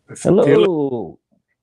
Hello,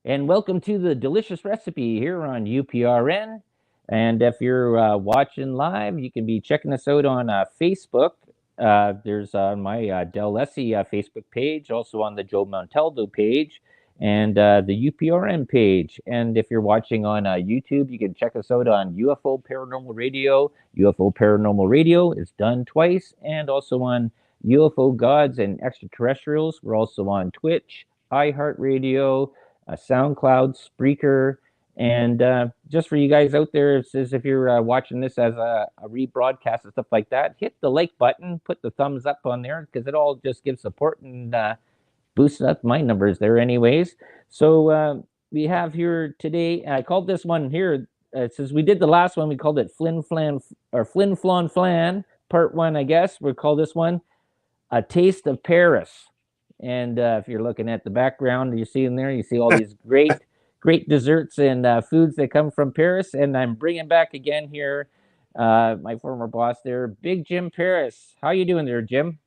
and welcome to the delicious recipe here on UPRN. And if you're watching live, you can be checking us out on Facebook. There's my Del Lessie Facebook page, also on the Joe Montaldo page, and the UPRN page. And if you're watching on YouTube, you can check us out on UFO Paranormal Radio. UFO Paranormal Radio is done twice, and also on UFO Gods and Extraterrestrials. We're also on Twitch, iHeartRadio, SoundCloud, Spreaker, and just for you guys out there, it says if you're watching this as a rebroadcast and stuff like that, hit the like button, put the thumbs up on there because it all just gives support and boosts up my numbers there, anyways. So we have here today. I called this one here. Since we did the last one, we called it Flin Flan or Flin Flon Flan Part One, I guess. We'll call this one A Taste of Paris. And if you're looking at the background, you see in there, you see all these great desserts and foods that come from Paris. And I'm bringing back again here my former boss there, Big Jim Paris. How you doing there, Jim?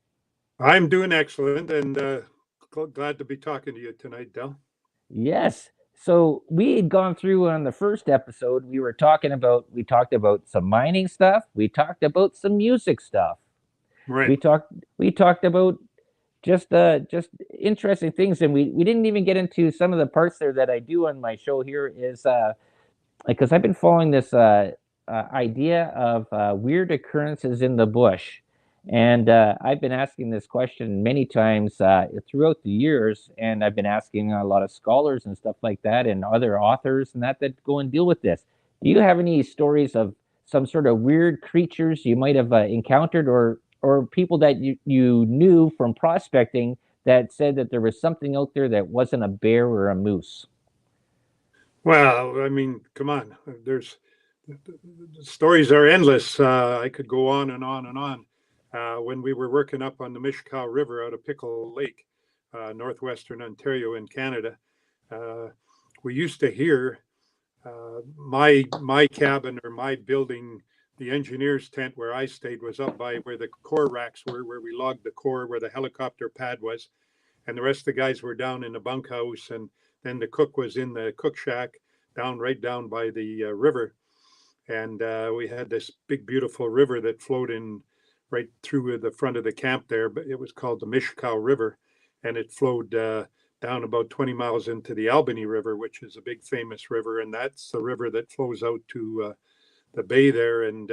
I'm doing excellent, and glad to be talking to you tonight, Del. Yes. So we had gone through on the first episode. We talked about some mining stuff. We talked about some music stuff. Right. We talked about just interesting things, and we didn't even get into some of the parts there that I do on my show here is because I've been following this idea of weird occurrences in the bush, and I've been asking this question many times throughout the years, and I've been asking a lot of scholars and stuff like that and other authors and that go and deal with this. Do you have any stories of some sort of weird creatures you might have encountered, or people that you knew from prospecting that said that there was something out there that wasn't a bear or a moose? Well, I mean, come on. There's the stories are endless. I could go on and on and on. When we were working up on the Mishkow River out of Pickle Lake, northwestern Ontario in Canada, uh, we used to hear my cabin or my building. The engineer's tent where I stayed was up by where the core racks were, where we logged the core, where the helicopter pad was, and the rest of the guys were down in the bunkhouse, and then the cook was in the cook shack right down by the river, and we had this big beautiful river that flowed in right through the front of the camp there, but it was called the Mishkow River, and it flowed down about 20 miles into the Albany River, which is a big famous river, and that's the river that flows out to the bay there, and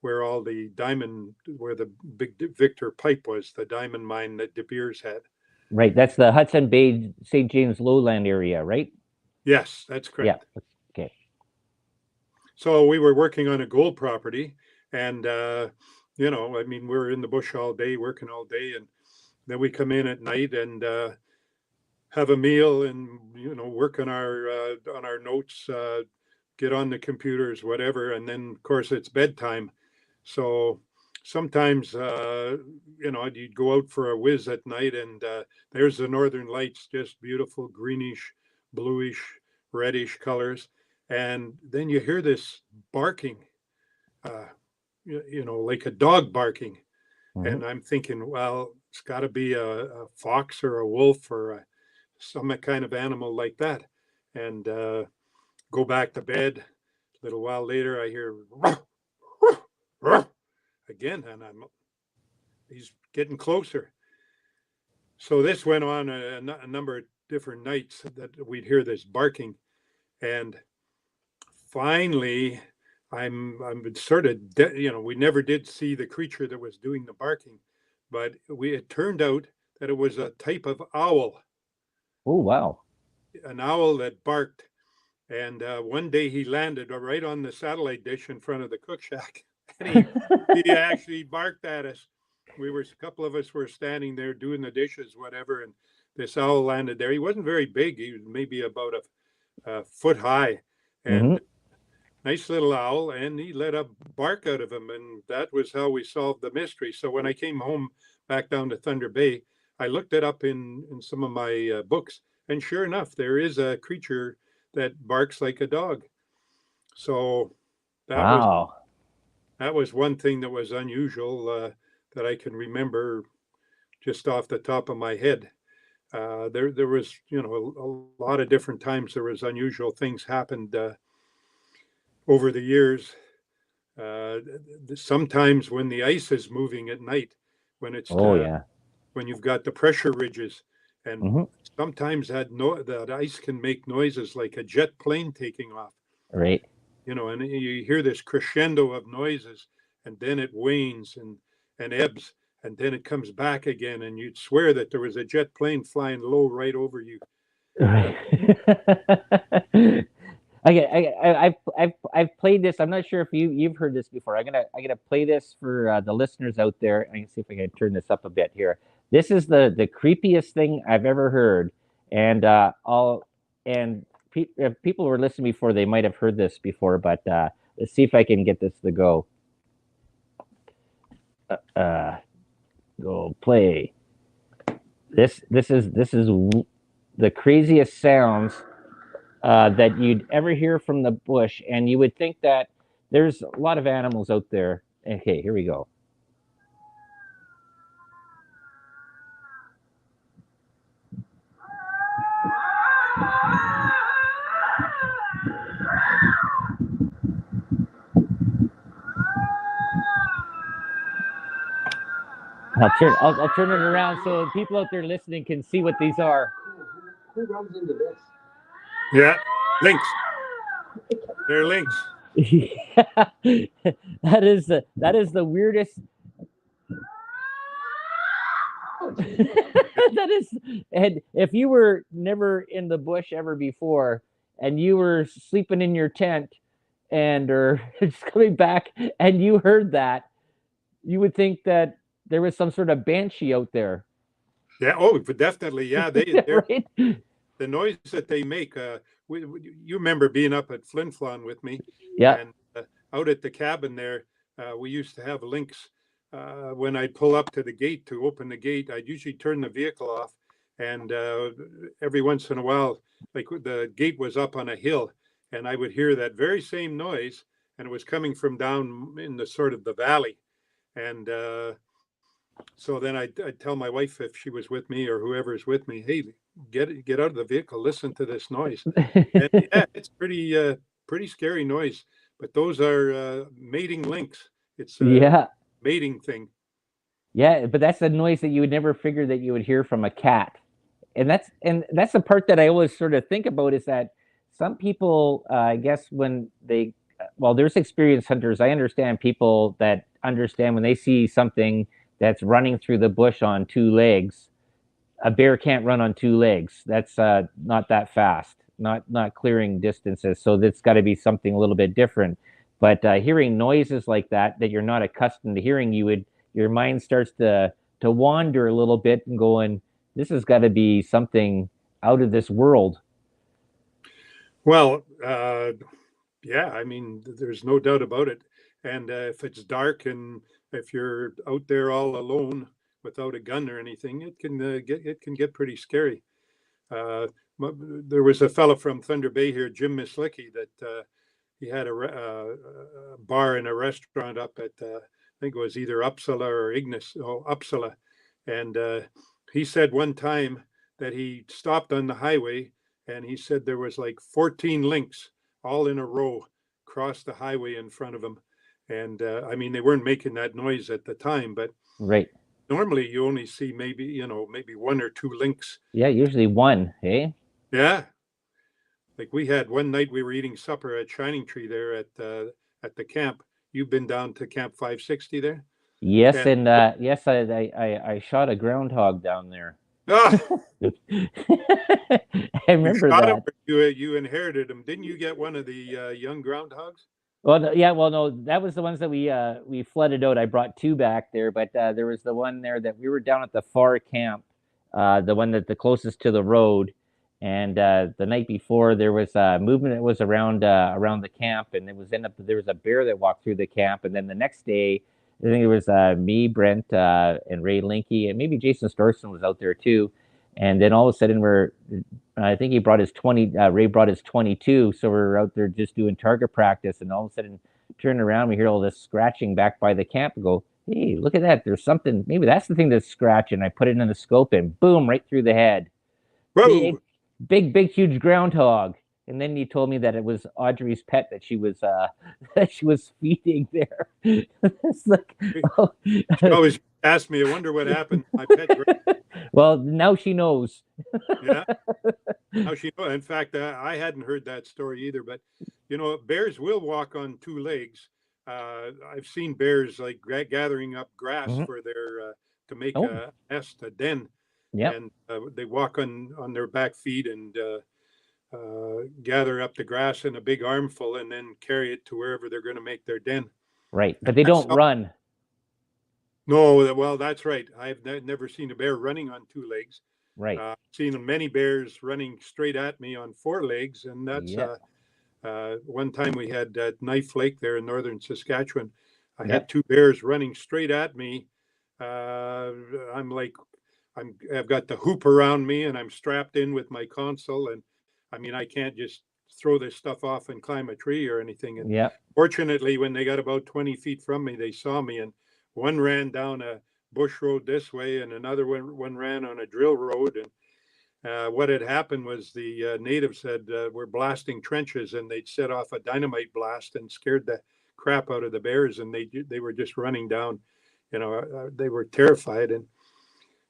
where the big Victor pipe was, the diamond mine that De Beers had. Right, that's the Hudson Bay, St. James Lowland area, right? Yes, that's Yeah. correct. Okay. So we were working on a gold property, and I mean, we're in the bush all day, working all day, and then we come in at night and have a meal, and work on our notes, get on the computers, whatever, and then of course it's bedtime. So sometimes you'd go out for a whiz at night, and there's the northern lights, just beautiful greenish, bluish, reddish colors, and then you hear this barking, uh, like a dog barking, Mm-hmm. and I'm thinking, well, it's got to be a fox or a wolf or some kind of animal like that, and go back to bed. A little while later, I hear again, and he's getting closer. So this went on a number of different nights that we'd hear this barking, and finally, I'm sort of we never did see the creature that was doing the barking, but it turned out that it was a type of owl, Oh, wow. an owl that barked. And one day he landed right on the satellite dish in front of the cook shack, and he actually barked at us. A couple of us were standing there doing the dishes, whatever, and this owl landed there. He wasn't very big. He was maybe about a foot high, Mm-hmm. and nice little owl. And he let a bark out of him, and that was how we solved the mystery. So when I came home back down to Thunder Bay, I looked it up in some of my books, and sure enough, there is a creature that barks like a dog. So that was Wow. one thing that was unusual, that I can remember just off the top of my head. There was, a lot of different times there was unusual things happened over the years. Uh, Sometimes when the ice is moving at night, when it's Oh yeah. when you've got the pressure ridges, and Hmm. sometimes that ice can make noises like a jet plane taking off. Right. And you hear this crescendo of noises, and then it wanes and ebbs, and then it comes back again, and you'd swear that there was a jet plane flying low right over you. Uh, Right. Okay, I've played this. I'm not sure if you've heard this before. I'm gonna play this for the listeners out there. I can see if I can turn this up a bit here. This is the creepiest thing I've ever heard, and I'll and if people were listening before, they might have heard this before, but let's see if I can get this to go. Uh, Go play. This is the craziest sounds that you'd ever hear from the bush, and you would think that there's a lot of animals out there. Okay, here we go. I'll turn it around so people out there listening can see what these are. Who runs into this? yeah, lynx. They're lynx. Yeah, that is the weirdest. That is, and if you were never in the bush ever before, and you were sleeping in your tent, and or just coming back, and you heard that, you would think that there was some sort of banshee out there. Yeah. Oh, but definitely. Yeah. They're Right? the noise that they make. You remember being up at Flin Flon with me, Yeah. and out at the cabin there, we used to have lynx. When I'd pull up to the gate to open the gate, I'd usually turn the vehicle off, and every once in a while, like the gate was up on a hill, and I would hear that very same noise, and it was coming from down in the sort of the valley, and so then I'd tell my wife if she was with me or whoever's with me, hey, get out of the vehicle, listen to this noise. And yeah, it's pretty scary noise. But those are mating lynx. It's a Yeah. mating thing. Yeah, but that's a noise that you would never figure that you would hear from a cat. And that's the part that I always sort of think about is that some people, I guess, when they, well, there's experienced hunters. I understand people that understand when they see something that's running through the bush on two legs. A bear can't run on two legs. That's not that fast, not clearing distances. So that's got to be something a little bit different. But hearing noises like that you're not accustomed to hearing, your mind starts to wander a little bit and going, this has got to be something out of this world. Well, yeah, I mean, there's no doubt about it. And if it's dark and if you're out there all alone without a gun or anything, it can get pretty scary. Uh, there was a fellow from Thunder Bay here, Jim Mislicky, that he had a bar and a restaurant up at I think it was either Uppsala or Ignis, Uppsala, and he said one time that he stopped on the highway and he said there was like 14 lynx all in a row across the highway in front of him, and I mean they weren't making that noise at the time, but Right. normally you only see maybe one or two lynx. Yeah, usually one, hey? Yeah, like we had one night we were eating supper at Shining Tree there at the camp. You've been down to Camp 560 there, Yes, and and yes, I shot a groundhog down there. ah, I you remember shot him that. or you inherited him. Didn't you get one of the young groundhogs? Well, yeah, well, no, that was the ones that we flooded out. I brought two back there, but there was the one there that we were down at the far camp, the one that the closest to the road, and the night before there was movement that was around the camp, and there was a bear that walked through the camp, and then the next day, I think it was me, Brent, and Ray Linky, and maybe Jason Storson was out there too, and then all of a sudden I think he brought his 20. Ray brought his 22, so we're out there just doing target practice, and all of a sudden, turn around, we hear all this scratching back by the camp. And go, hey, look at that! There's something. Maybe that's the thing that's scratching. I put it in the scope, and boom, right through the head. Whoa! big, huge groundhog. And then you told me that it was Audrey's pet that she was that she was feeding there. It's like, oh. She always asked me, I wonder what happened to my pet. Well, now she knows. Yeah. Now she know. In fact, I hadn't heard that story either. But bears will walk on two legs. I've seen bears like gathering up grass Mhm. for their to make Oh, a nest, a den, yep, and they walk on their back feet and gather up the grass in a big armful and then carry it to wherever they're going to make their den. right. And But they that's don't run. no, well, that's right. I've never seen a bear running on two legs. Right. I've seen many bears running straight at me on four legs, and that's Yep. one time we had at Knife Lake there in northern Saskatchewan. I had Yep. two bears running straight at me. Uh, I'm like, I've got the hoop around me, and I'm strapped in with my console, and I mean, I can't just throw this stuff off and climb a tree or anything. And Yep. fortunately, when they got about 20 feet from me, they saw me, and one ran down a bush road this way, and another one ran on a drill road, and what had happened was the natives were blasting trenches, and they'd set off a dynamite blast and scared the crap out of the bears, and they were just running down. They were terrified. And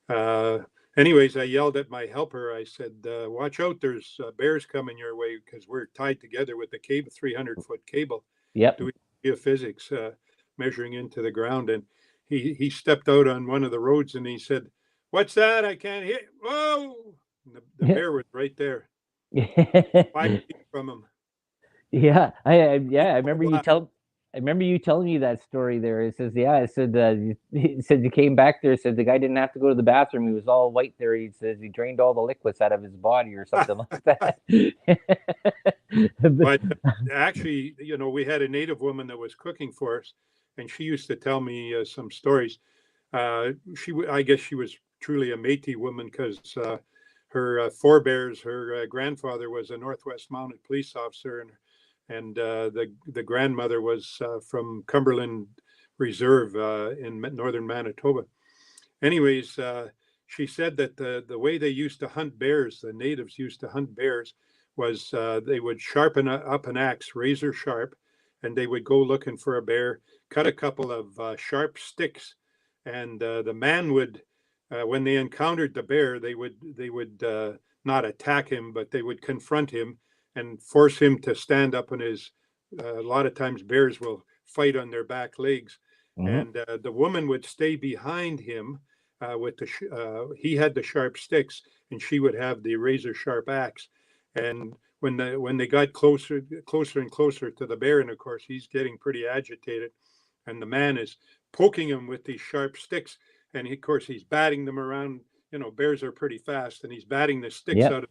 uh, anyways, I yelled at my helper. I said, "Watch out! There's bears coming your way because we're tied together with the cable, 300-foot cable, Yep. doing geophysics, measuring into the ground." And he stepped out on one of the roads and he said, "What's that? I can't hear." Whoa! And the bear was right there, 5 feet from him. Yeah, I remember Wow. I remember you telling me that story there. It says, yeah, it said it said you came back there, said the guy didn't have to go to the bathroom. He was all white there. He says he drained all the liquids out of his body or something like that. But actually, we had a native woman that was cooking for us, and she used to tell me some stories. I guess she was truly a Métis woman because her forebears, her grandfather was a Northwest Mounted Police officer, and the grandmother was from Cumberland Reserve in northern Manitoba. Anyways, she said that the way they used to hunt bears, the natives used to hunt bears, was they would sharpen up an axe, razor sharp, and they would go looking for a bear, cut a couple of sharp sticks, and the man would, when they encountered the bear, they would not attack him, but they would confront him and force him to stand up on his. A lot of times, bears will fight on their back legs, Mhm. and the woman would stay behind him with he had the sharp sticks and she would have the razor sharp axe. And when they got closer and closer to the bear, and of course he's getting pretty agitated, and the man is poking him with these sharp sticks, and of course he's batting them around. Bears are pretty fast, and he's batting the sticks Yep.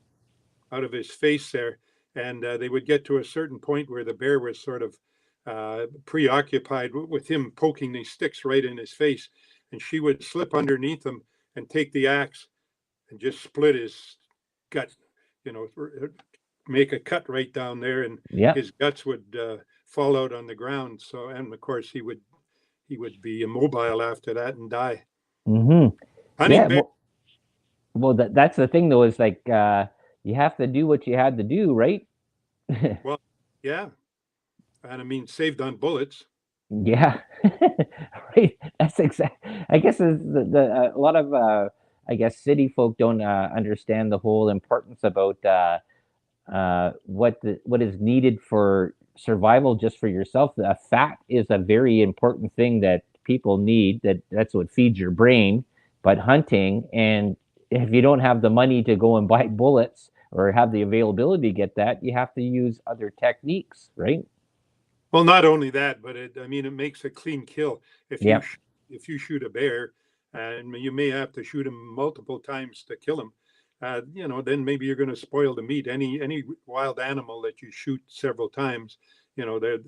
out of his face there. And they would get to a certain point where the bear was sort of preoccupied with him poking these sticks right in his face. And she would slip underneath him and take the axe and just split his gut, you know, make a cut right down there, and Yep. his guts would fall out on the ground. So, and of course, he would be immobile after that and die. Hmm. Hunting Yeah. bear. Well, that's the thing though, is like you have to do what you had to do, right? Well, yeah, and I mean, saved on bullets. Yeah, right. That's exact. I guess a lot of I guess city folk don't understand the whole importance about what is needed for survival just for yourself. Fat is a very important thing that people need. That's what feeds your brain. But hunting, and if you don't have the money to go and buy bullets or have the availability to get that, you have to use other techniques, right? Well, not only that, but I mean, it makes a clean kill. If you Yeah. sh- if you shoot a bear, and you may have to shoot him multiple times to kill him, then maybe you're going to spoil the meat. Any wild animal that you shoot several times, they're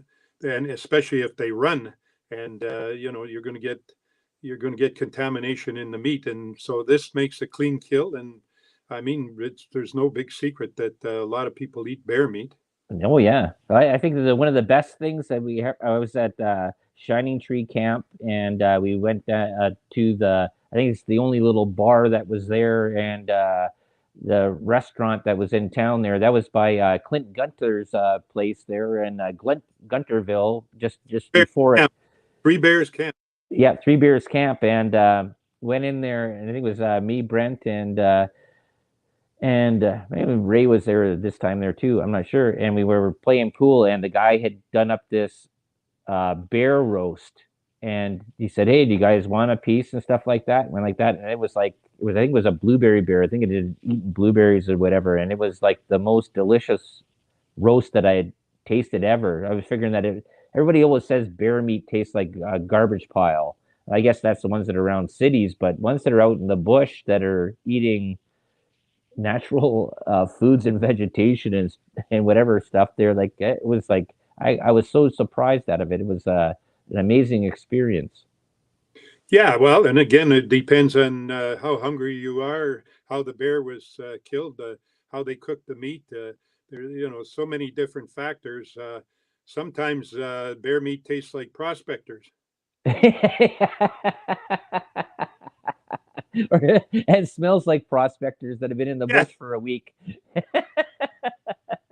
and especially if they run, and you're going to get contamination in the meat, and so this makes a clean kill. And I mean, there's no big secret that a lot of people eat bear meat. Oh yeah, I think one of the best things that I was at Shining Tree Camp, and we went to the, I think it's the only little bar that was there, and the restaurant that was in town there. That was by Clint Gunter's place there in Gunterville, just Bear before it. camp. Three Bears Camp. Yeah, Three Bears Camp, and went in there, and I think it was me, Brent, and maybe Ray was there this time there too. I'm not sure. And we were playing pool, and the guy had done up this bear roast, and he said, "Hey, do you guys want a piece and stuff like that?" And went like that, and it was like I think it was a blueberry bear. I think it had eaten blueberries or whatever, and it was like the most delicious roast that I had tasted ever. I was figuring that everybody always says bear meat tastes like a garbage pile. I guess that's the ones that are around cities, but ones that are out in the bush that are eating natural foods and vegetation and whatever stuff there, like it was like I was so surprised out of it. It was an amazing experience. Yeah, well, and again, it depends on how hungry you are, how the bear was killed, how they cooked the meat. There, so many different factors. Sometimes bear meat tastes like prospectors. And smells like prospectors that have been in the Yeah, bush for a week.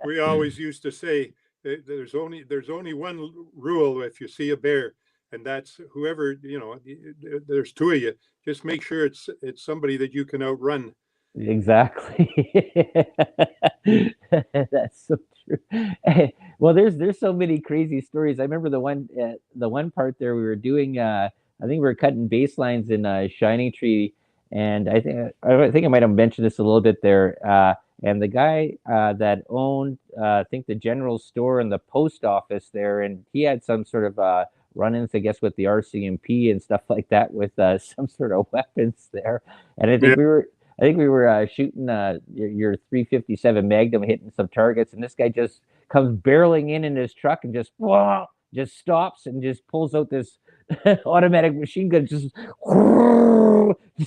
we always used to say there's only one rule if you see a bear, and that's whoever there's two of you. Just make sure it's somebody that you can outrun. Exactly. That's so true. Well, there's so many crazy stories. I remember the one part there we were doing. I think we were cutting baselines in Shining Tree, and I think I might have mentioned this a little bit there. And the guy that owned I think the general store and the post office there, and he had some sort of run-ins, I guess, with the RCMP and stuff like that with some sort of weapons there. And Yeah. I think we were shooting your 357 Magnum, hitting some targets, and this guy just comes barreling in his truck and just whoa, just stops and just pulls out this automatic machine gun, just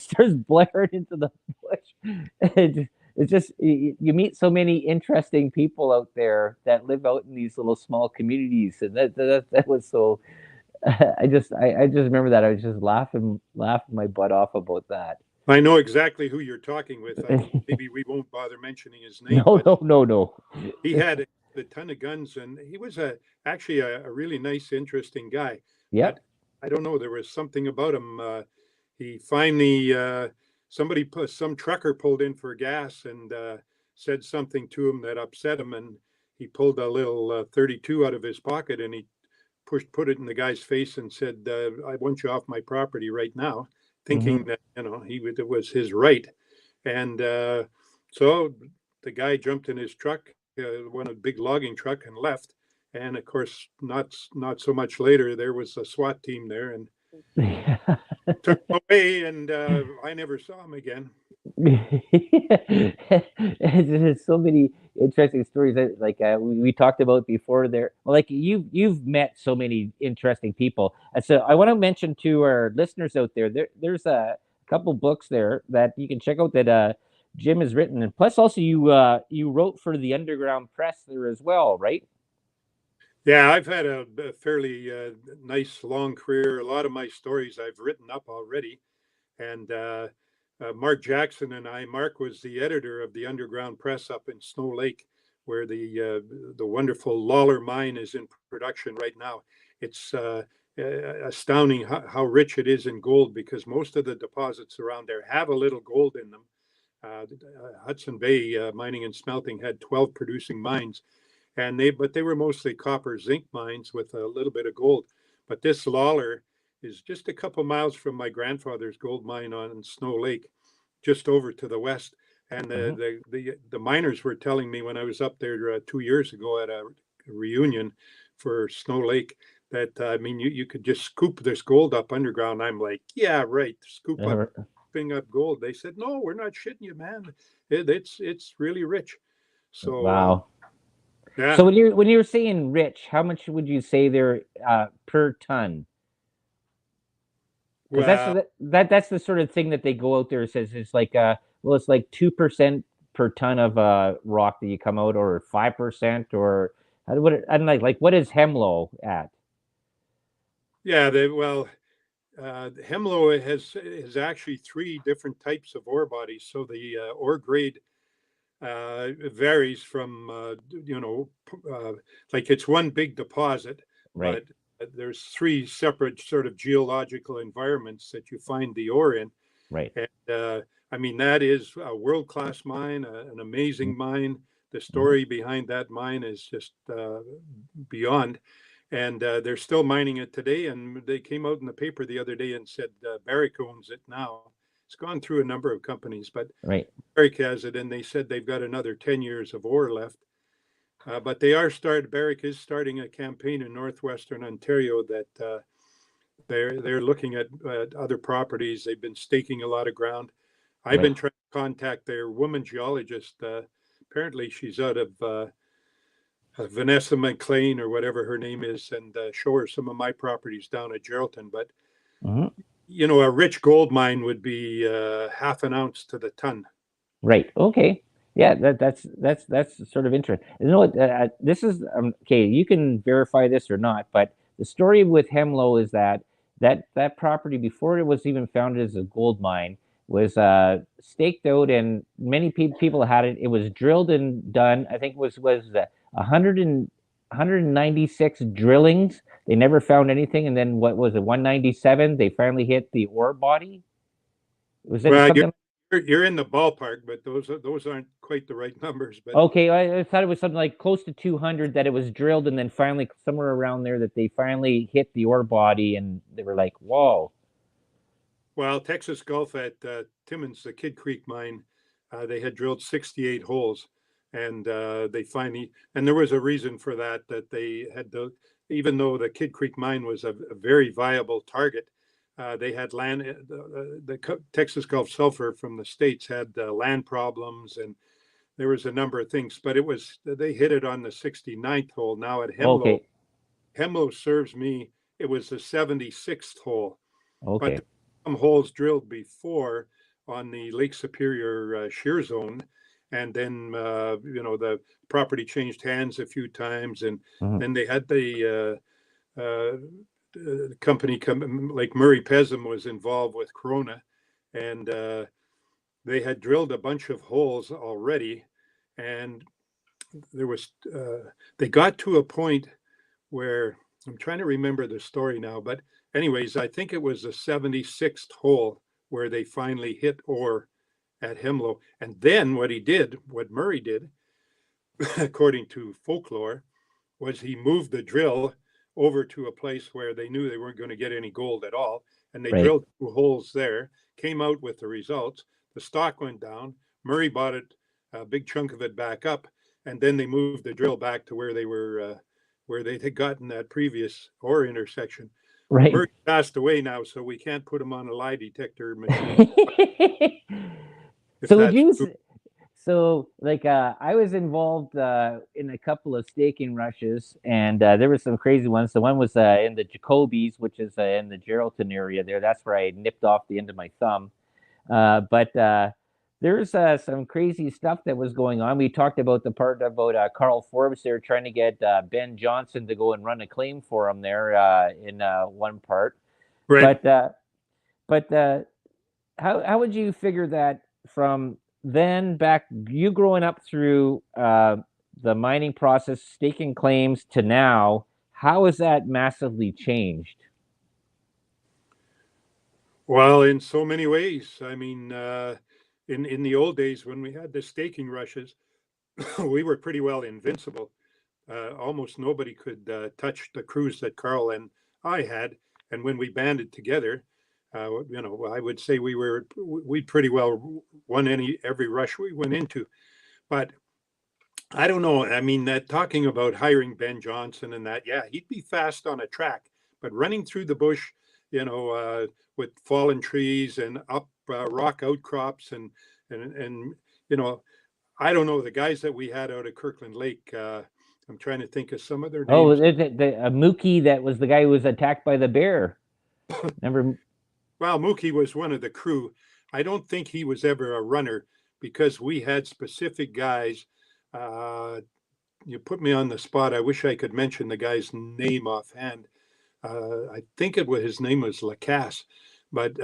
starts blaring into the bush. It's just you meet so many interesting people out there that live out in these little small communities, and that was so. I just remember that I was just laughing my butt off about that. I know exactly who you're talking with. Maybe we won't bother mentioning his name, No, but no, no, no. he had a ton of guns, and he was actually a really nice, interesting guy. But Yep. I don't know, there was something about him. He finally some trucker pulled in for gas and said something to him that upset him, and he pulled a little 32 out of his pocket and he put it in the guy's face and said, "I want you off my property right now," thinking Hmm. that it was his right. And so the guy jumped in his truck, one a big logging truck, and left. And of course, not so much later, there was a SWAT team there and took him away. And I never saw him again. There's so many interesting stories that like we talked about before there. Well, like you've met so many interesting people. And so I want to mention to our listeners out there's a couple books there that you can check out that Jim has written. And plus also you wrote for the Underground Press there as well, right? Yeah, I've had a fairly nice long career. A lot of my stories I've written up already. And Mark Jackson and Mark was the editor of the Underground Press up in Snow Lake, where the wonderful Hemlo Mine is in production right now. It's astounding how rich it is in gold because most of the deposits around there have a little gold in them. Hudson Bay Mining and Smelting had 12 producing mines, and they were mostly copper zinc mines with a little bit of gold. But this Lawler is just a couple miles from my grandfather's gold mine on Snow Lake, just over to the west. And Hmm. the miners were telling me when I was up there 2 years ago at a reunion for Snow Lake that I mean you could just scoop this gold up underground. I'm like, yeah, right, scooping up gold. They said, no, we're not shitting you, man. It's really rich. So Wow. yeah, So when you're saying rich, how much would you say there per ton? Because well, that's the sort of thing that they go out there and says it's like well it's like 2% per ton of rock that you come out or 5% or I'm like what is Hemlo at? yeah, Hemlo has actually three different types of ore bodies. So the ore grade It varies from, like it's one big deposit, Right. but there's three separate sort of geological environments that you find the ore in. Right. And I mean, that is a world-class mine, an amazing mine. The Mhm. story behind that mine is just beyond. And they're still mining it today. And they came out in the paper the other day and said Barrick owns it now. It's gone through a number of companies, but Right. Barrick has it, and they said they've got another 10 years of ore left. But Barrick is starting a campaign in northwestern Ontario that they're looking at other properties. They've been staking a lot of ground. I've Right. been trying to contact their woman geologist. Apparently, she's out of Vanessa McLean or whatever her name is, and show her some of my properties down at Geraldton. But Mhm. a rich gold mine would be half an ounce to the ton. Right. Okay. Yeah, that's sort of interesting. You know what? This is okay. You can verify this or not, but the story with Hemlo is that that property before it was even founded as a gold mine was staked out, and many people had it. It was drilled and done. I think it was 196 drillings. They never found anything, and then what was it? 197. They finally hit the ore body. Was it Well, something? you're in the ballpark, but those aren't quite the right numbers. But Okay, I thought it was something like close to 200 that it was drilled, and then finally somewhere around there that they finally hit the ore body, and they were like, "Whoa!" well, Texas Gulf at Timmins, the Kid Creek mine, they had drilled 68 holes, and they finally, and there was a reason for that, that they had to, even though the Kid Creek mine was a very viable target, they had land, the Texas Gulf Sulfur from the States had land problems, and there was a number of things, but they hit it on the 69th hole. Now at Okay, Hemlo serves me, it was the 76th hole, but okay, some holes drilled before on the Lake Superior shear zone, and then the property changed hands a few times, and mhm, then they had the company come, like Murray Pesum was involved with Corona, and they had drilled a bunch of holes already, and there was they got to a point where I'm trying to remember the story now, but anyways, I think it was the 76th hole where they finally hit ore at Hemlo. And then what Murray did, according to folklore, was he moved the drill over to a place where they knew they weren't going to get any gold at all. And they right, drilled 2 holes there, came out with the results. The stock went down. Murray bought it, a big chunk of it back up. And then they moved the drill back to where they had gotten that previous ore intersection. But right. Murray passed away now, so we can't put him on a lie detector machine if So would that's you? true. So like I was involved in a couple of staking rushes, and there were some crazy ones. The one was in the Jacobies, which is in the Geraldton area there. That's where I nipped off the end of my thumb. But there's some crazy stuff that was going on. We talked about the part about Carl Forbes there trying to get Ben Johnson to go and run a claim for him there in one part. Right. But how would you figure that from then back you growing up through the mining process, staking claims to now? How has that massively changed? Well, in so many ways. I mean, in the old days when we had the staking rushes, we were pretty well invincible. Almost nobody could touch the crews that Carl and I had. And when we banded together, I would say we pretty well won every rush we went into. But I don't know. I mean, that talking about hiring Ben Johnson and that, yeah, he'd be fast on a track, but running through the bush, with fallen trees and up rock outcrops and I don't know the guys that we had out at Kirkland Lake. I'm trying to think of some of their Oh, names. Mookie, that was the guy who was attacked by the bear. Remember? Well, Mookie was one of the crew. I don't think he was ever a runner because we had specific guys. Uh, you put me on the spot. I wish I could mention the guy's name offhand. I think his name was Lacasse, but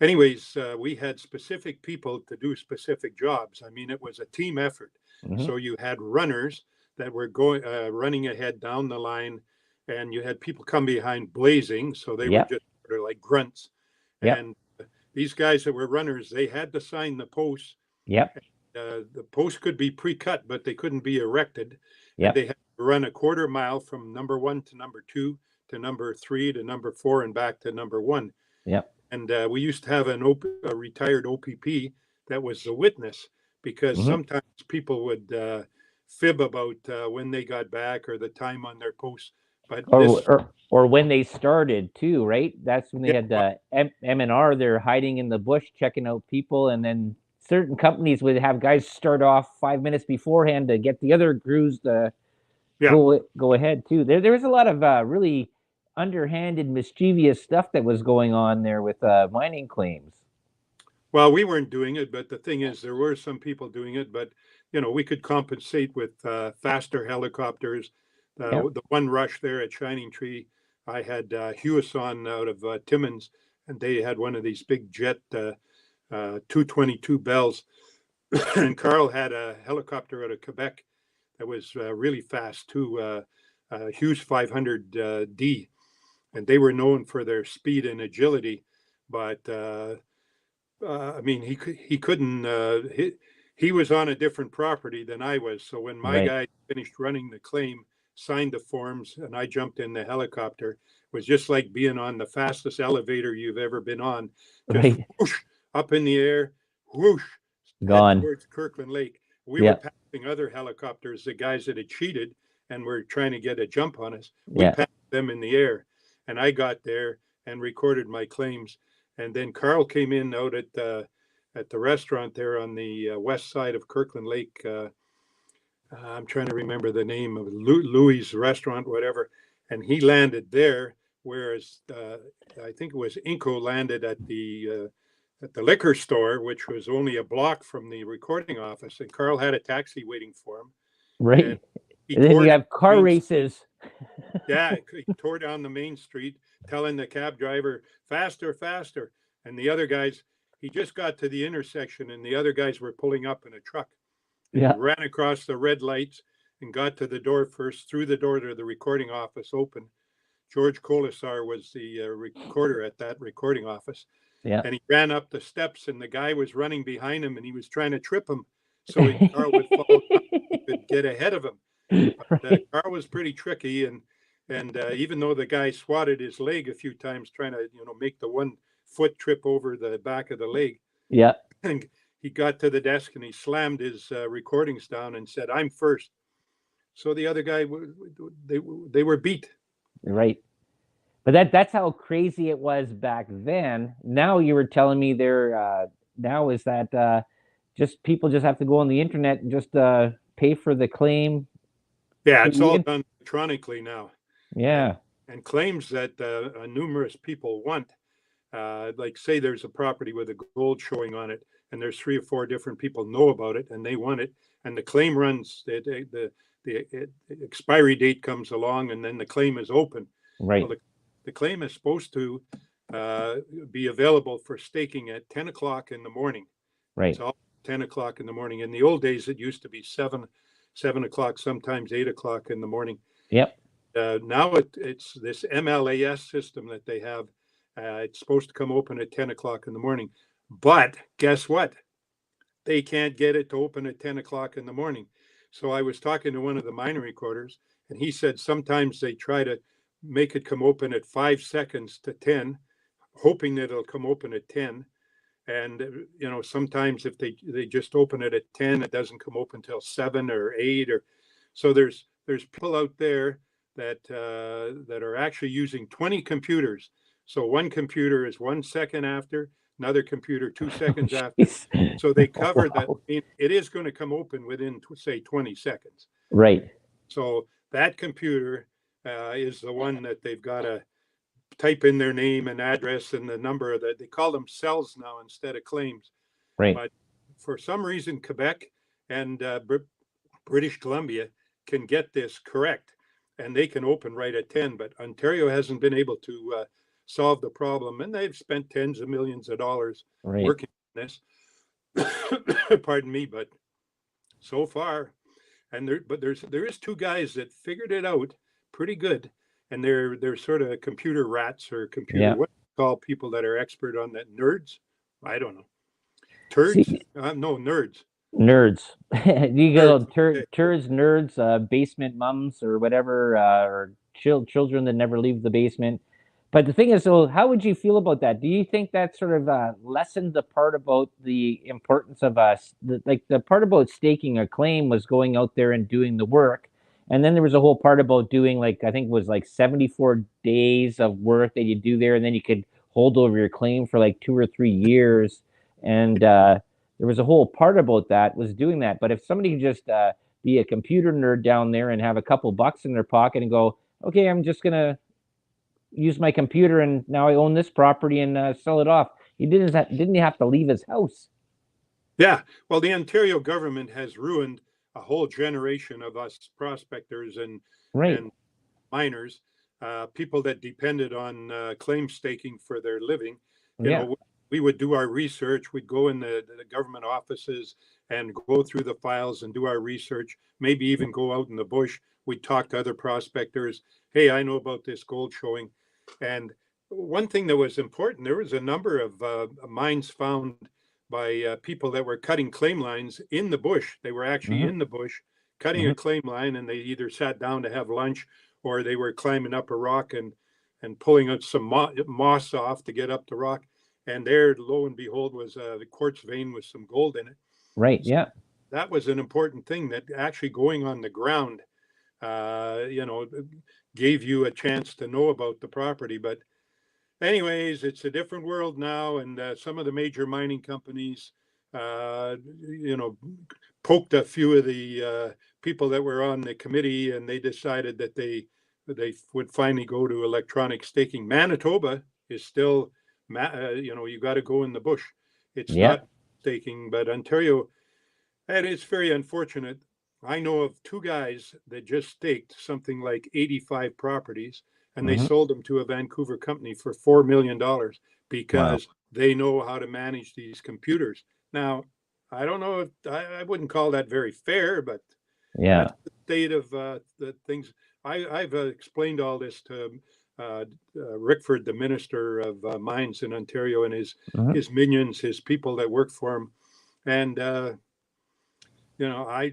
anyways, we had specific people to do specific jobs. I mean, it was a team effort. Hmm. So you had runners that were going running ahead down the line, and you had people come behind blazing. So they were Yep. just sort of like grunts. Yep. And these guys that were runners, they had to sign the posts. Yep. The posts could be pre-cut, but they couldn't be erected. And Yep. they had to run a quarter mile from number 1 to number 2 to number 3 to number 4 and back to number 1. Yep. And we used to have a retired OPP that was the witness, because Hmm. sometimes people would fib about when they got back or the time on their posts. But this, Or when they started too, right? That's when they yeah, had the M&R. They're hiding in the bush, checking out people, and then certain companies would have guys start off 5 minutes beforehand to get the other crews to yeah. go ahead too. There was a lot of really underhanded, mischievous stuff that was going on there with mining claims. Well, we weren't doing it, but the thing is, there were some people doing it. But we could compensate with faster helicopters. Yep. The one rush there at Shining Tree, I had Hewison out of Timmins, and they had one of these big jet 222 Bells, and Carl had a helicopter out of Quebec that was really fast too, Hughes 500D, and they were known for their speed and agility. But I mean, he couldn't. He was on a different property than I was. So when my Right. guy finished running the claim, signed the forms, and I jumped in the helicopter, it was just like being on the fastest elevator you've ever been on. Just Right. whoosh, up in the air, whoosh, head Gone. towards Kirkland Lake. We were Yeah. passing other helicopters, the guys that had cheated and were trying to get a jump on us. We Yeah. passed them in the air, and I got there and recorded my claims. And then Carl came in out at the restaurant there on the west side of Kirkland Lake. I'm trying to remember the name of Louis' restaurant, whatever. And he landed there, whereas I think it was Inco landed at the liquor store, which was only a block from the recording office. And Carl had a taxi waiting for him. Right. And he And then tore you down have car Main races. Yeah, he tore down the main street, telling the cab driver, faster, faster. And the other guys, he just got to the intersection, and the other guys were pulling up in a truck. And Yeah. he ran across the red lights and got to the door first, through the door to the recording office open. George Colasar was the recorder at that recording office. Yeah. And he ran up the steps, and the guy was running behind him, and he was trying to trip him so Carl would fall down, he could get ahead of him. But Right. Carl was pretty tricky, and even though the guy swatted his leg a few times trying to make the 1 foot trip over the back of the leg, Yeah. and he got to the desk and he slammed his recordings down and said, "I'm first." So the other guy, they were beat. Right. But that's how crazy it was back then. Now you were telling me now is that just people just have to go on the internet and just pay for the claim. Yeah, it's all done electronically now. Yeah. And claims that numerous people want. Like, say there's a property with a gold showing on it, and there's 3 or 4 different people know about it, and they want it, and the claim runs. The expiry date comes along, and then the claim is open. Right. Well, the claim is supposed to be available for staking at 10 o'clock in the morning. Right. It's all 10 o'clock in the morning. In the old days, it used to be 7 o'clock, sometimes 8 o'clock in the morning. Yep. Now it's this MLAS system that they have. It's supposed to come open at 10 o'clock in the morning. But guess what? They can't get it to open at 10 o'clock in the morning. So I was talking to one of the miner recorders, and he said sometimes they try to make it come open at 5 seconds to 10, hoping that it'll come open at 10. And sometimes if they just open it at 10, it doesn't come open till 7 or 8. Or so there's people out there that are actually using 20 computers. So one computer is 1 second after, another computer 2 seconds after. So they cover that. It is going to come open within, say, 20 seconds. Right. So that computer is the one that they've got to type in their name and address and the number that they call them cells now instead of claims. Right. But for some reason, Quebec and British Columbia can get this correct, and they can open right at 10. But Ontario hasn't been able to solve the problem. And they've spent tens of millions of dollars working on this. Pardon me, but so far, and there is two guys that figured it out pretty good, and they're sort of computer rats or computer what do you call people that are expert on that, nerds? I don't know. Turds? See, No, nerds. Nerds. You go Okay. turds, nerds, basement mums or whatever, or children that never leave the basement. But the thing is, so how would you feel about that? Do you think that sort of lessened the part about the importance of us? Like the part about staking a claim was going out there and doing the work. And then there was a whole part about doing, like, I think it was like 74 days of work that you do there, and then you could hold over your claim for like 2 or 3 years. And there was a whole part about that was doing that. But if somebody could just be a computer nerd down there and have a couple bucks in their pocket and go, okay, I'm just gonna use my computer and now I own this property and sell it off. He didn't have to leave his house. Yeah, well, the Ontario government has ruined a whole generation of us prospectors and miners, people that depended on claim staking for their living. You know, we would do our research. We'd go in the government offices and go through the files and do our research, maybe even go out in the bush. We'd talk to other prospectors. Hey, I know about this gold showing. And one thing that was important, there was a number of mines found by people that were cutting claim lines in the bush. They were actually in the bush cutting a claim line, and they either sat down to have lunch or they were climbing up a rock and pulling out some moss off to get up the rock. And there, lo and behold, was the quartz vein with some gold in it. Right. So that was an important thing, that actually going on the ground, you know, gave you a chance to know about the property. But anyways, it's a different world now, and some of the major mining companies, you know, poked a few of the people that were on the committee, and they decided that they would finally go to electronic staking. Manitoba is still, you know, you got to go in the bush. It's not staking, but Ontario, and it's very unfortunate. I know of two guys that just staked something like 85 properties, and they sold them to a Vancouver company for $4 million because they know how to manage these computers. Now, I don't know if I wouldn't call that very fair, but that's the state of the things. I've explained all this to Rickford, the Minister of Mines in Ontario, and his minions, his people that work for him, and you know,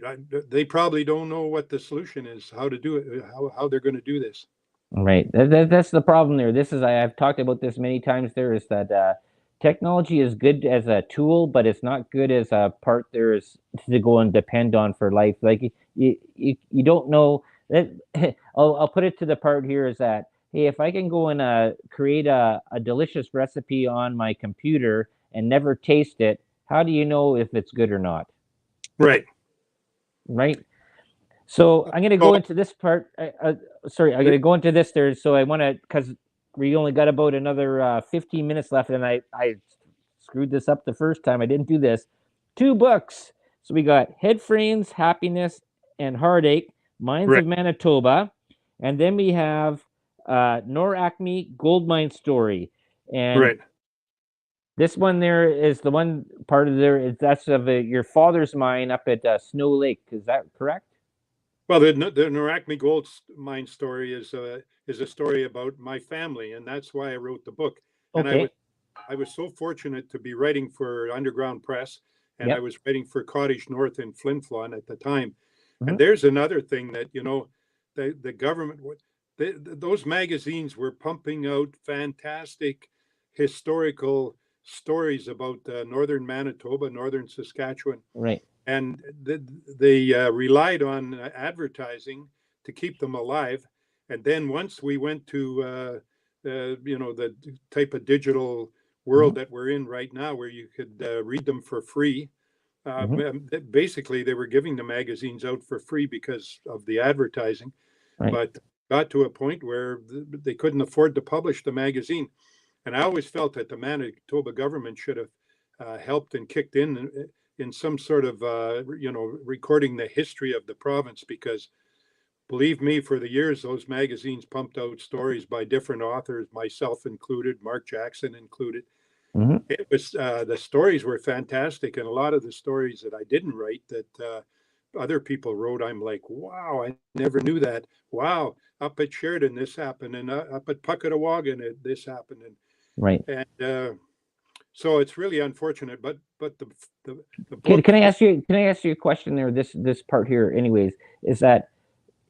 they probably don't know what the solution is, how to do it, how they're going to do this. Right. That's the problem there. I've talked about this many times. There is that technology is good as a tool, but it's not good as a part there is to go and depend on for life. Like you don't know that. I'll put it to the part here is that, hey, if I can go and create a delicious recipe on my computer and never taste it, how do you know if it's good or not? Right. So I'm going to go into this part. Sorry, I'm going to go into this there. So I want to, because we only got about another 15 minutes left, and I screwed this up the first time. I didn't do this. 2 books. So we got Head Frames, Happiness, and Heartache, Mines of Manitoba. And then we have Nor Acme, Gold Mine Story. And this one there is the one part of there. That's of your father's mine up at Snow Lake. Is that correct? Well, the Noracme Gold Mine story is a story about my family, and that's why I wrote the book. And I was so fortunate to be writing for Underground Press, and I was writing for Cottage North in Flin Flon at the time. And there's another thing that, you know, the government, those magazines were pumping out fantastic historical stories about northern Manitoba, northern Saskatchewan. And they relied on advertising to keep them alive. And then once we went to, you know, the type of digital world that we're in right now, where you could read them for free, basically they were giving the magazines out for free because of the advertising. But got to a point where they couldn't afford to publish the magazine. And I always felt that the Manitoba government should have helped and kicked in some sort of, you know, recording the history of the province, because believe me, for the years, those magazines pumped out stories by different authors, myself included, Mark Jackson included. Hmm. It was the stories were fantastic, and a lot of the stories that I didn't write that other people wrote, I'm like, wow, I never knew that. Wow, up at Sheridan this happened, and up at Puckatawagan this happened, Right. and so it's really unfortunate. But the the Can, book, can I ask you? Can I ask you a question there? This part here, anyways, is that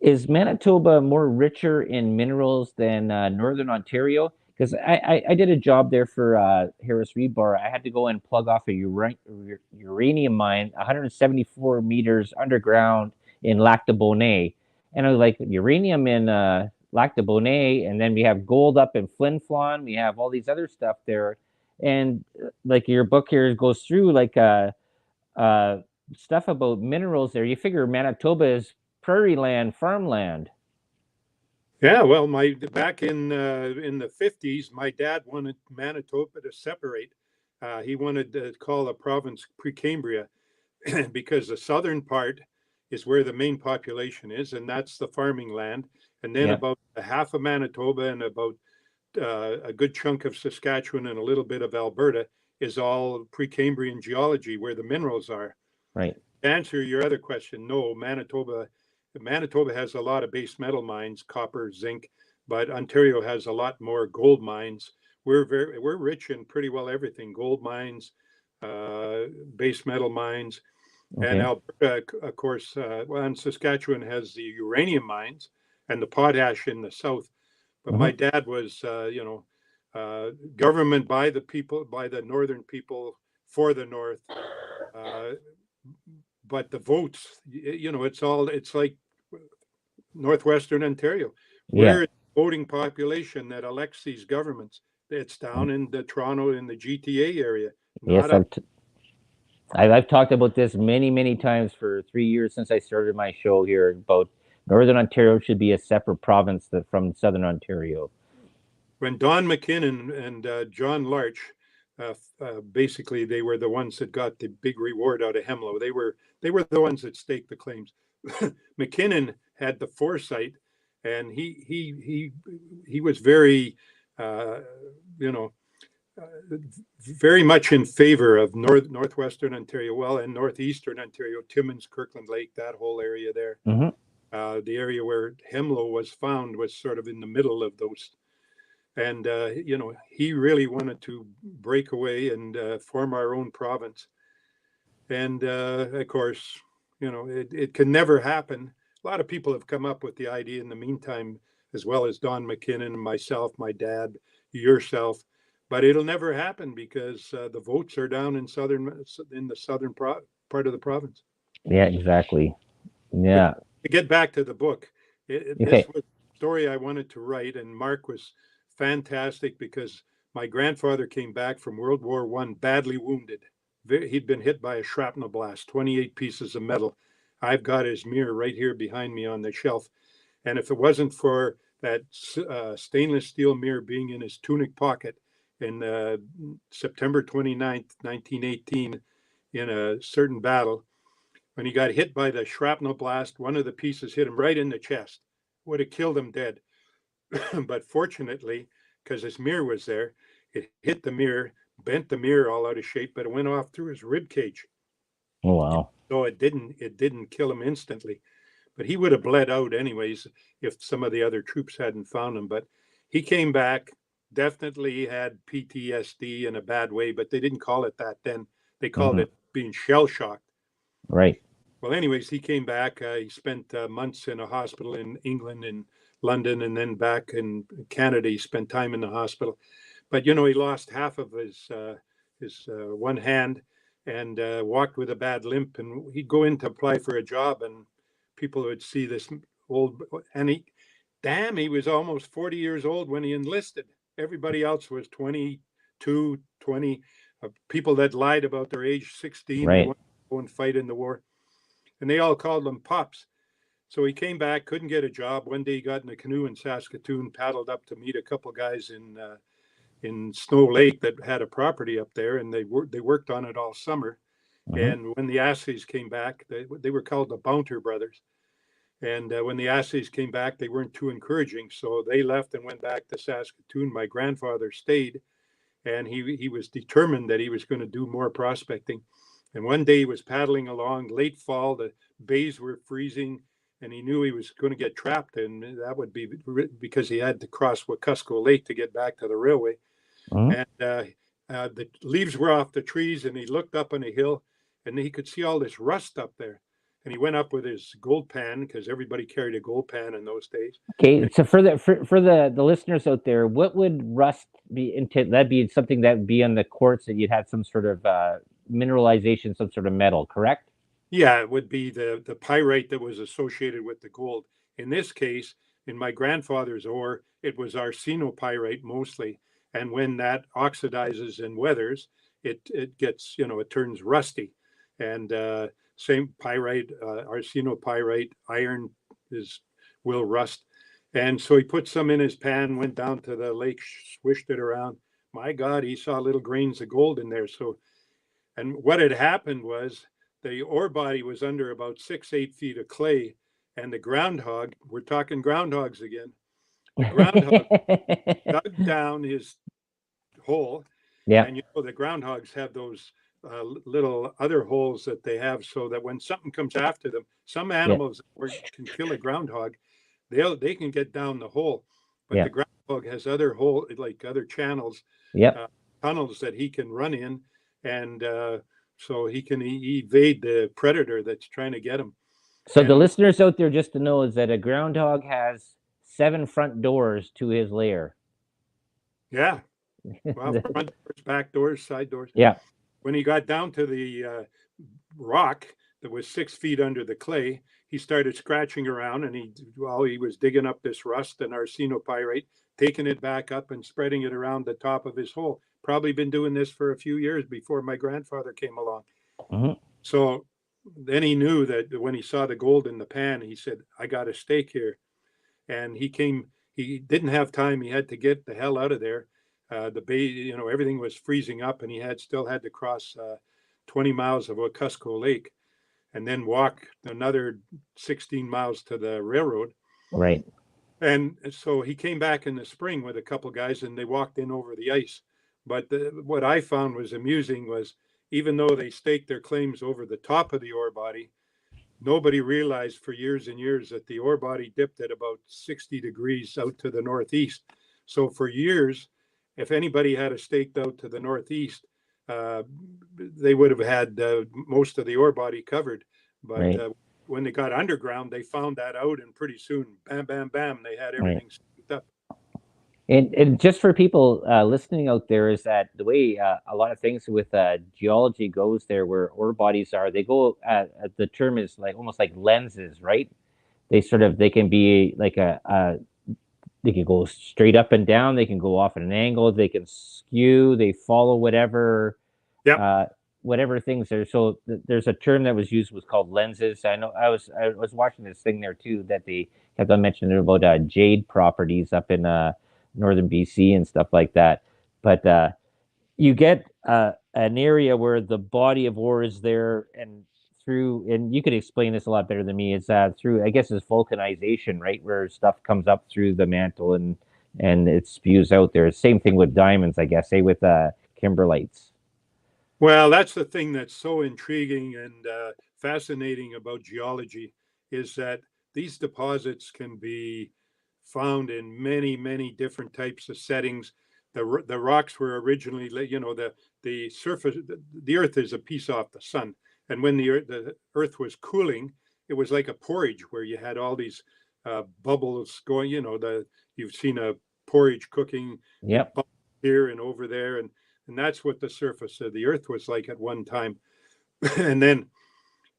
is Manitoba more richer in minerals than Northern Ontario? Because I did a job there for Harris Rebar. I had to go and plug off a uranium mine 174 meters underground in Lac de Bonnet. And I was like, uranium in Lac de Bonnet, and then we have gold up in Flin Flon. We have all these other stuff there. And like your book here goes through like uh, stuff about minerals there. You figure Manitoba is prairie land, farmland. yeah, well, my back in the 50s, my dad wanted Manitoba to separate. He wanted to call the province Precambria because the southern part is where the main population is, and that's the farming land. And then Yeah, about half of Manitoba and about a good chunk of Saskatchewan and a little bit of Alberta is all Precambrian geology, where the minerals are. right. To answer your other question, no, Manitoba has a lot of base metal mines, copper, zinc, but Ontario has a lot more gold mines. We're rich in pretty well everything: gold mines, base metal mines, and Okay. Alberta, of course. Well, and Saskatchewan has the uranium mines and the potash in the south. But my Hmm. dad was, government by the people, by the northern people, for the north. Uh, but the votes, it's like northwestern Ontario. Yeah. Where is the voting population that elects these governments? It's down in the Toronto, in the GTA area, not Yes, up. I've talked about this many times for 3 years since I started my show here about Northern Ontario should be a separate province from Southern Ontario. When Don McKinnon and John Larch, basically they were the ones that got the big reward out of Hemlo. They were the ones that staked the claims. McKinnon had the foresight, and he was very, uh, you know, very much in favor of northwestern Ontario, well, and northeastern Ontario, Timmins, Kirkland Lake, that whole area there. Hmm. The area where Hemlo was found was sort of in the middle of those, and he really wanted to break away and form our own province. And of course, it can never happen. A lot of people have come up with the idea in the meantime, as well as Don McKinnon, myself, my dad, yourself, but it'll never happen because the votes are down in the southern part of the province. Yeah, exactly. But Yeah. to get back to the book, this Okay. was a story I wanted to write, and Mark was fantastic because my grandfather came back from World War I badly wounded. He'd been hit by a shrapnel blast, 28 pieces of metal. I've got his mirror right here behind me on the shelf. And if it wasn't for that stainless steel mirror being in his tunic pocket in September 29th, 1918, in a certain battle, when he got hit by the shrapnel blast, one of the pieces hit him right in the chest. Would have killed him dead. But fortunately, because his mirror was there, it hit the mirror, bent the mirror all out of shape, but it went off through his rib cage. Oh, wow. So it didn't kill him instantly. But he would have bled out anyways if some of the other troops hadn't found him. But he came back, definitely had PTSD in a bad way, but they didn't call it that then. They called Hmm. it being shell shocked. Right. Well, anyways, he came back. He spent months in a hospital in England and London, and then back in Canada. He spent time in the hospital, but he lost half of his one hand and walked with a bad limp. And he'd go in to apply for a job, and people would see this old, and he was almost 40 years old when he enlisted. Everybody else was 22, 20. People that lied about their age, 16, they Right. wanted to go and fight in the war, and they all called him Pops. So he came back, couldn't get a job. One day he got in a canoe in Saskatoon, paddled up to meet a couple guys in Snow Lake that had a property up there, and they worked on it all summer. Hmm. And when the Assays came back, they were called the Bounter brothers. And when the assays came back, they weren't too encouraging. So they left and went back to Saskatoon. My grandfather stayed, and he was determined that he was going to do more prospecting. And one day he was paddling along, late fall, the bays were freezing, and he knew he was going to get trapped. And that would be because he had to cross Wekusko Lake to get back to the railway. Mhm. And the leaves were off the trees, and he looked up on a hill, and he could see all this rust up there. And he went up with his gold pan, because everybody carried a gold pan in those days. Okay, so for the listeners out there, what would rust be into? That'd be something that would be on the quartz that you'd had some sort of mineralization, some sort of metal, correct? Yeah, it would be the pyrite that was associated with the gold. In this case, in my grandfather's ore, it was arsenopyrite mostly. And when that oxidizes and weathers, it gets, it turns rusty. And same pyrite, arsenopyrite, iron will rust. And so he put some in his pan, went down to the lake, swished it around. My God, he saw little grains of gold in there. So, and what had happened was the ore body was under about 6-8 feet of clay, and the groundhog, we're talking groundhogs again, the groundhog dug down his hole. Yeah, And the groundhogs have those little other holes that they have, so that when something comes after them, some yeah, animals can kill a groundhog, they can get down the hole, but yeah, the groundhog has other hole, like other channels, yep. tunnels that he can run in, and so he can evade the predator that's trying to get him. So the And listeners out there, just to know, is that a groundhog has 7 front doors to his lair. yeah, well, front doors, back doors, side doors. Yeah, When he got down to the rock that was 6 feet under the clay, he started scratching around, and he was digging up this rust and arsenopyrite, taking it back up and spreading it around the top of his hole. Probably been doing this for a few years before my grandfather came along. mhm. So then he knew that when he saw the gold in the pan, he said, I got a stake here. And he didn't have time. He had to get the hell out of there. The bay, everything was freezing up, and he still had to cross 20 miles of Wekusko Lake and then walk another 16 miles to the railroad. Right. And so he came back in the spring with a couple guys, and they walked in over the ice. But what I found was amusing was, even though they staked their claims over the top of the ore body, nobody realized for years and years that the ore body dipped at about 60 degrees out to the northeast. So for years, if anybody had a staked out to the northeast, they would have had most of the ore body covered. But Right. When they got underground, they found that out, and pretty soon, bam, bam, bam, they had Right. everything staked up. And just for people listening out there, is that the way a lot of things with geology goes there, where ore bodies are, they go. The term is like almost like lenses, right? They can be like they can go straight up and down. They can go off at an angle. They can skew. They follow Yep. uh, whatever things are. So there's a term that was called lenses. I know I was watching this thing there too that they kept on mentioning about jade properties up in northern BC and stuff like that. But you get an area where the body of ore is there, and you could explain this a lot better than me. It's through, I guess, it's vulcanization, right, where stuff comes up through the mantle and it spews out there. Same thing with diamonds, I guess. Say with kimberlites. Well, that's the thing that's so intriguing and fascinating about geology, is that these deposits can be found in many, many different types of settings. The rocks were originally, the surface, the Earth is a piece off the sun, and when the Earth was cooling, it was like a porridge where you had all these bubbles going. You've seen a porridge cooking, Yep. bubbles here and over there, and that's what the surface of the Earth was like at one time. And then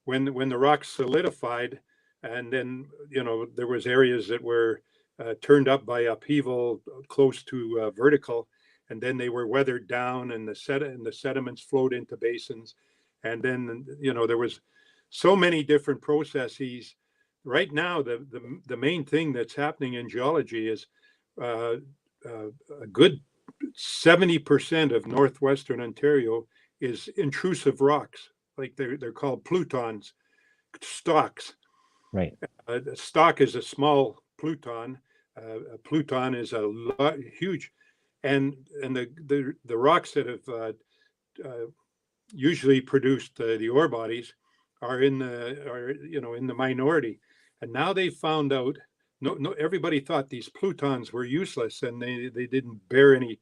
when the rocks solidified, and then there was areas that were turned up by upheaval close to vertical, and then they were weathered down, and the sediments flowed into basins, and then there was so many different processes. Right now, the main thing that's happening in geology is uh, a good 70% of northwestern Ontario is intrusive rocks, like they're called plutons, stocks. Right. The stock is a small pluton. A pluton is a huge, and the rocks that have usually produced the ore bodies are in the minority, and now they found out. No, everybody thought these plutons were useless and they didn't bear any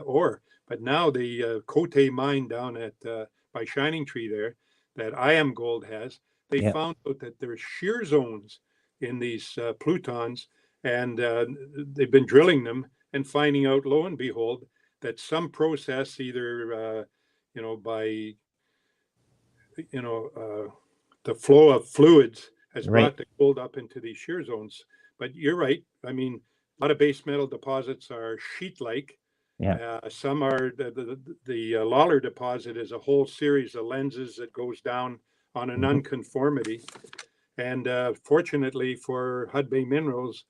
ore. But now the Cote mine down at by Shining Tree there, that IM Gold has, they Yeah. found out that there's shear zones in these plutons, and they've been drilling them and finding out, lo and behold, that some process either by the flow of fluids has Right. brought the gold up into these shear zones. But you're right. I mean, a lot of base metal deposits are sheet-like. Yeah. Some are the Lawler deposit is a whole series of lenses that goes down on an unconformity. And fortunately for Hud Bay Minerals,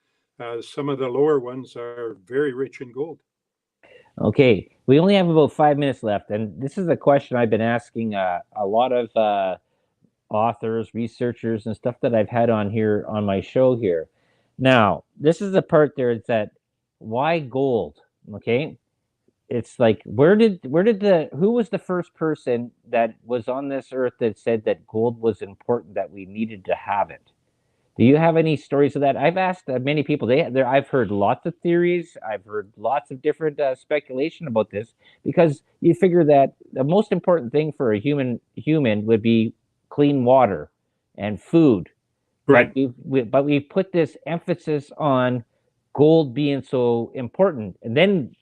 some of the lower ones are very rich in gold. Okay, we only have about 5 minutes left, and this is a question I've been asking a lot of authors, researchers, and stuff that I've had on here on my show here. Now, this is the part there. It's that why gold? Okay, it's like who was the first person that was on this earth that said that gold was important, that we needed to have it? Do you have any stories of that? I've asked many people. I've heard lots of theories. I've heard lots of different speculation about this, because you figure that the most important thing for a human would be clean water and food. But Right. we've put this emphasis on gold being so important, and then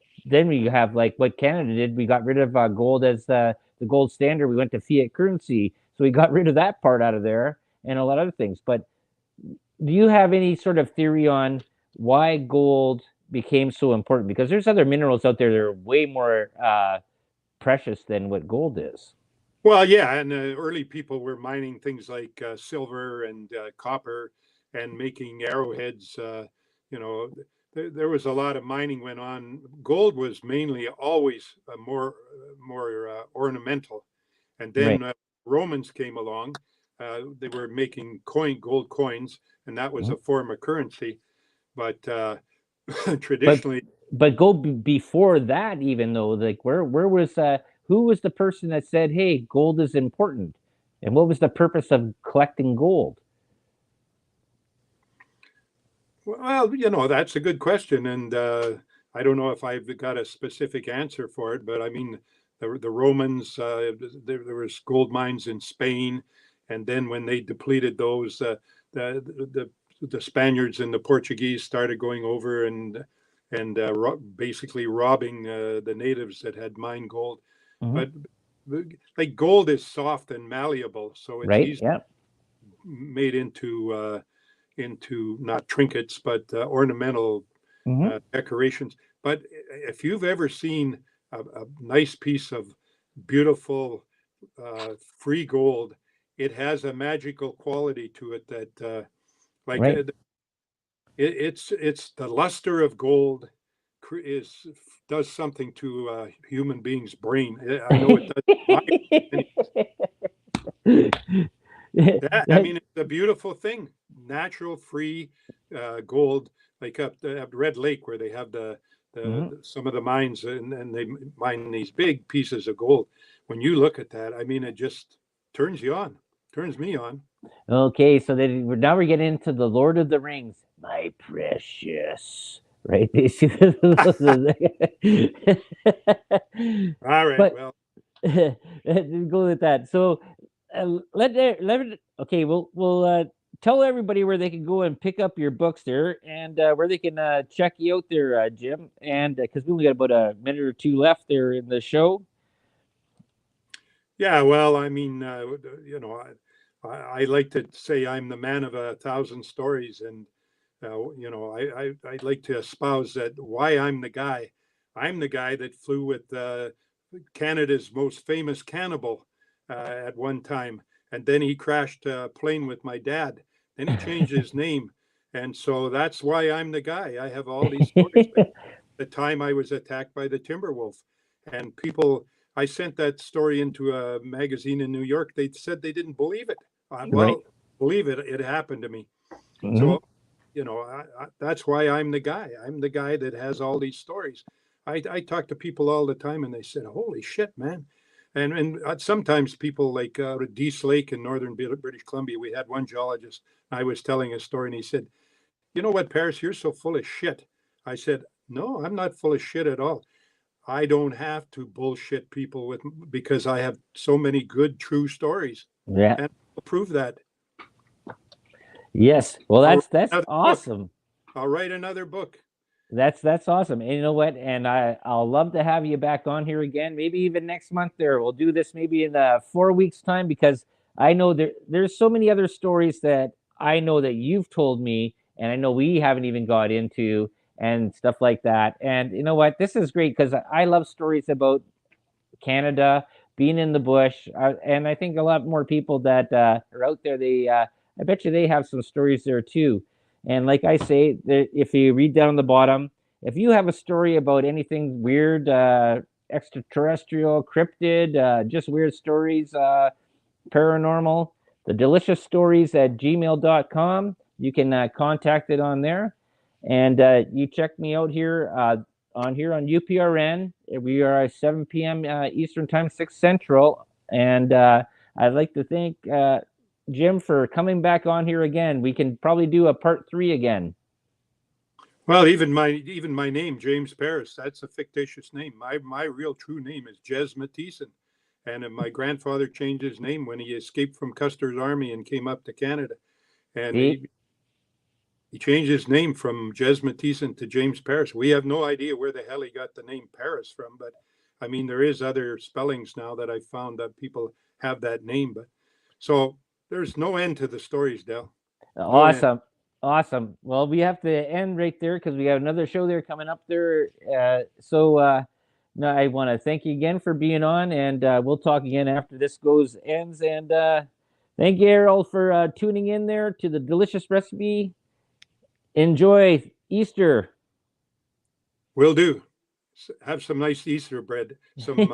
we have like what Canada did. We got rid of gold as the gold standard. We went to fiat currency, so we got rid of that part out of there, and a lot of other things. But do you have any sort of theory on why gold became so important? Because there's other minerals out there that are way more precious than what gold is. Well, yeah, and early people were mining things like silver and copper and making arrowheads. You know, there was a lot of mining went on. Gold was mainly always more ornamental, and Right. then Romans came along. They were making gold coins, and that was Mhm. a form of currency. But But traditionally, but before that, even though, like, where was who was the person that said, "Hey, gold is important," and what was the purpose of collecting gold? well, that's a good question, and I don't know if I've got a specific answer for it. But I mean, the Romans, there was gold mines in Spain, and then when they depleted those, the, the the Spaniards and the Portuguese started going over and basically robbing the natives that had mined gold. Hmm. But like gold is soft and malleable, so it's Right. easily Yeah. made into not trinkets but ornamental Hmm. decorations. But if you've ever seen a nice piece of beautiful free gold, it has a magical quality to it that like Right. it's the luster of gold is does something to a human being's brain. I know it does mine. That, I mean, it's a beautiful thing. Natural, free gold, like up at Red Lake, where they have Mhm. some of the mines, and they mine these big pieces of gold. When you look at that, I mean, it just turns you on, turns me on. Okay, so then now we're getting into the Lord of the Rings, my precious, right? All right, But well, go with that. So okay, we'll tell everybody where they can go and pick up your books there, and where they can check you out there, Jim. And because we only got about a minute or two left there in the show. yeah, well, I mean, I like to say I'm the man of 1,000 stories, and I'd like to espouse that why I'm the guy. I'm the guy that flew with Canada's most famous cannibal at one time, and then he crashed a plane with my dad. Then he changed his name, and so that's why I'm the guy. I have all these stories. Like the time I was attacked by the timber wolf, and people. I sent that story into a magazine in New York. They said they didn't believe it. Right. Well, believe it, it happened to me. Mhm. So, you know, that's why I'm the guy. I'm the guy that has all these stories. I talk to people all the time, and they said, "Holy shit, man!" And sometimes people like out at Dease Lake in northern British Columbia, we had one geologist. I was telling a story, and he said, "You know what, Paris? You're so full of shit." I said, "No, I'm not full of shit at all. I don't have to bullshit people with because I have so many good, true stories, Yeah. and I'll prove that." Yes. Well, I'll write that's another book. awesome. I'll write another book. That's awesome. And you know what? And I'll love to have you back on here again. Maybe even next month. There, we'll do this maybe in 4 weeks' time, because I know there's so many other stories that I know that you've told me, and I know we haven't even got into, and stuff like that. And you know what? This is great because I love stories about Canada, being in the bush, and I think a lot more people that are out there. I bet you they have some stories there too. And like I say, if you read down the bottom, if you have a story about anything weird, extraterrestrial, cryptid, just weird stories, paranormal, the delicious stories at gmail.com. You can contact it on there. And you check me out here on UPRN. We are at 7 p.m. Eastern Time, 6 Central. And I'd like to thank Jim for coming back on here again. We can probably do a part 3 again. Well, even my name, James Paris, that's a fictitious name. My real true name is Jez Mathieson. And my grandfather changed his name when he escaped from Custer's army and came up to Canada. And See? he changed his name from Jez Mathieson to James Paris. We have no idea where the hell he got the name Paris from, but I mean, there is other spellings now that I found that people have that name. But so there's no end to the stories, Del. No end. Awesome. Awesome. Well, we have to end right there because we have another show there coming up there. No, I want to thank you again for being on, and we'll talk again after this ends. And thank you, Errol, for tuning in there to the delicious recipe. Enjoy Easter. Will do. Have some nice Easter bread. Some